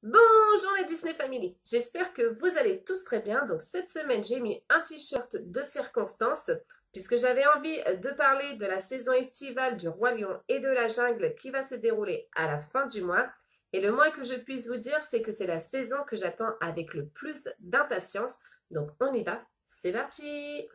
Bonjour les Disney Family, j'espère que vous allez tous très bien. Donc cette semaine j'ai mis un t-shirt de circonstance puisque j'avais envie de parler de la saison estivale du Roi Lion et de la Jungle qui va se dérouler à la fin du mois. Et le moins que je puisse vous dire, c'est que c'est la saison que j'attends avec le plus d'impatience. Donc on y va, c'est parti!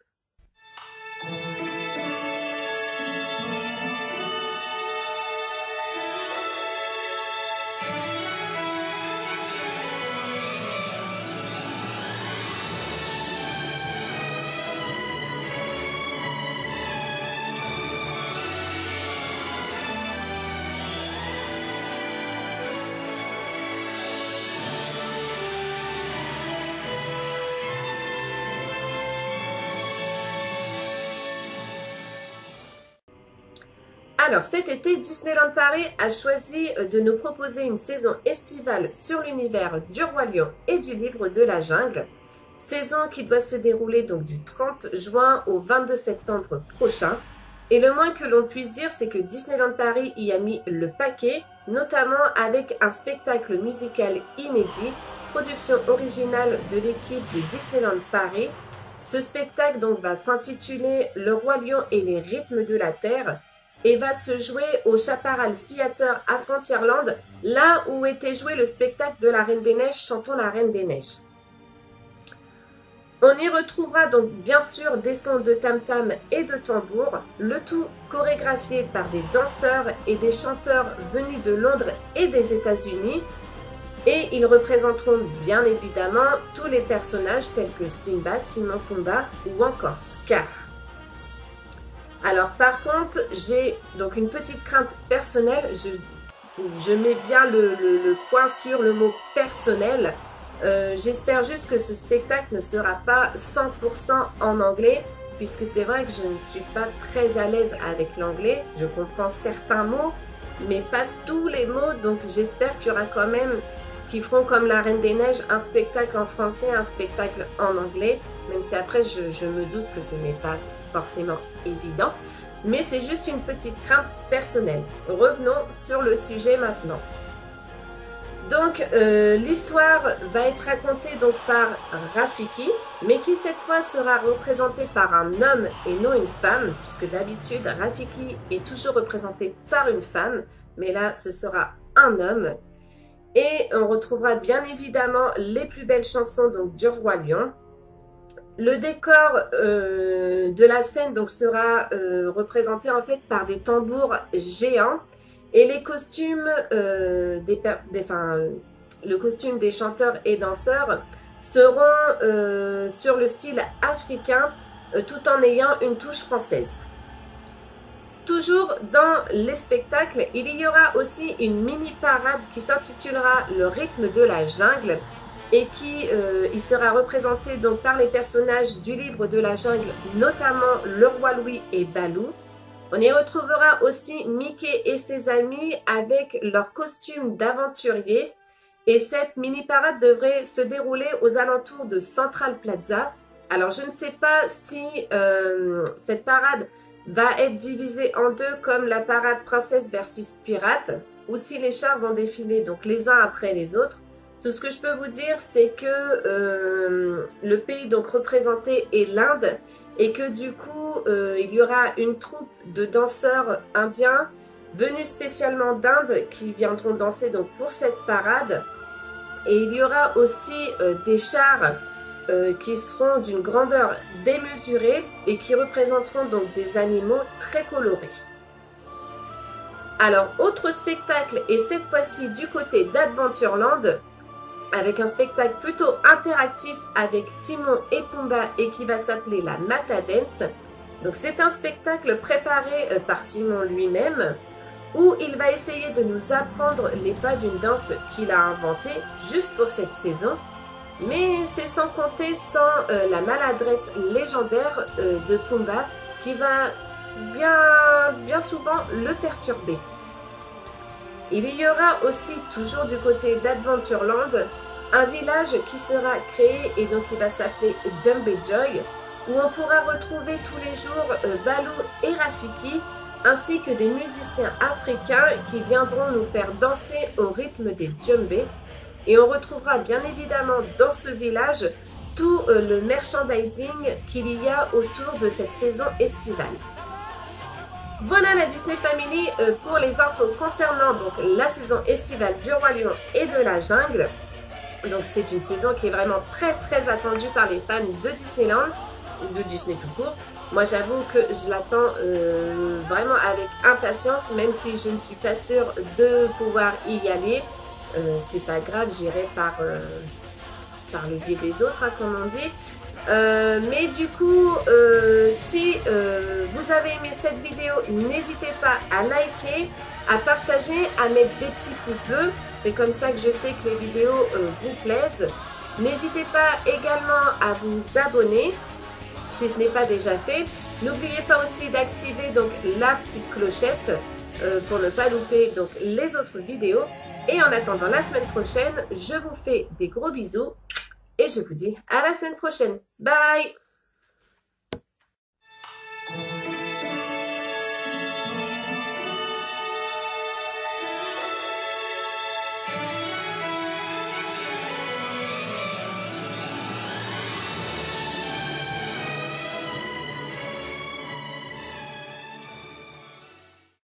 Alors cet été, Disneyland Paris a choisi de nous proposer une saison estivale sur l'univers du Roi Lion et du Livre de la Jungle. Saison qui doit se dérouler donc du 30 juin au 22 septembre prochain. Et le moins que l'on puisse dire, c'est que Disneyland Paris y a mis le paquet, notamment avec un spectacle musical inédit, production originale de l'équipe de Disneyland Paris. Ce spectacle donc va s'intituler Le Roi Lion et les rythmes de la Terre et va se jouer au Chaparral Theater à Frontierland, là où était joué le spectacle de la Reine des Neiges, Chantons la Reine des Neiges. On y retrouvera donc bien sûr des sons de tam-tam et de tambour, le tout chorégraphié par des danseurs et des chanteurs venus de Londres et des États-Unis. Et ils représenteront bien évidemment tous les personnages tels que Simba, Timon, Pumba ou encore Scar. Alors par contre, j'ai donc une petite crainte personnelle, je mets bien le point sur le mot personnel. J'espère juste que ce spectacle ne sera pas 100% en anglais, puisque c'est vrai que je ne suis pas très à l'aise avec l'anglais. Je comprends certains mots, mais pas tous les mots, donc j'espère qu'il y aura quand même, qu'ils feront comme la Reine des Neiges, un spectacle en français, un spectacle en anglais, même si après je me doute que ce n'est pas forcément évident, mais c'est juste une petite crainte personnelle. Revenons sur le sujet maintenant. Donc l'histoire va être racontée donc par Rafiki, mais qui cette fois sera représenté par un homme et non une femme, puisque d'habitude Rafiki est toujours représenté par une femme, mais là ce sera un homme. Et on retrouvera bien évidemment les plus belles chansons donc du Roi Lion. Le décor de la scène donc sera représenté en fait par des tambours géants et les costumes le costume des chanteurs et danseurs seront sur le style africain tout en ayant une touche française. Toujours dans les spectacles, il y aura aussi une mini parade qui s'intitulera Le rythme de la jungle et qui il sera représenté donc par les personnages du Livre de la Jungle, notamment le Roi Louis et Baloo. On y retrouvera aussi Mickey et ses amis avec leur costume d'aventurier. Et cette mini parade devrait se dérouler aux alentours de Central Plaza. Alors je ne sais pas si cette parade va être divisée en deux comme la parade princesse versus pirate, ou si les chars vont défiler donc les uns après les autres. Tout ce que je peux vous dire, c'est que le pays donc représenté est l'Inde et que du coup, il y aura une troupe de danseurs indiens venus spécialement d'Inde qui viendront danser donc pour cette parade. Et il y aura aussi des chars qui seront d'une grandeur démesurée et qui représenteront donc des animaux très colorés. Alors, autre spectacle, et cette fois-ci du côté d'Adventureland, avec un spectacle plutôt interactif avec Timon et Pumba et qui va s'appeler la Mata Dance. Donc c'est un spectacle préparé par Timon lui-même où il va essayer de nous apprendre les pas d'une danse qu'il a inventée juste pour cette saison. Mais c'est sans compter sans la maladresse légendaire de Pumba qui va bien souvent le perturber. Il y aura aussi, toujours du côté d'Adventureland, un village qui sera créé et donc qui va s'appeler Jumbe Joy, où on pourra retrouver tous les jours Baloo et Rafiki, ainsi que des musiciens africains qui viendront nous faire danser au rythme des djembés. Et on retrouvera bien évidemment dans ce village tout le merchandising qu'il y a autour de cette saison estivale. Voilà la Disney Family pour les infos concernant donc la saison estivale du Roi Lion et de la Jungle. Donc c'est une saison qui est vraiment très attendue par les fans de Disneyland, ou de Disney tout court. Moi j'avoue que je l'attends vraiment avec impatience, même si je ne suis pas sûre de pouvoir y aller. C'est pas grave, j'irai par le biais des autres, hein, comme on dit. Mais du coup, si vous avez aimé cette vidéo, n'hésitez pas à liker, à partager, à mettre des petits pouces bleus. C'est comme ça que je sais que les vidéos vous plaisent. N'hésitez pas également à vous abonner si ce n'est pas déjà fait. N'oubliez pas aussi d'activer donc la petite clochette pour ne pas louper donc les autres vidéos. Et en attendant la semaine prochaine, je vous fais des gros bisous et je vous dis à la semaine prochaine. Bye!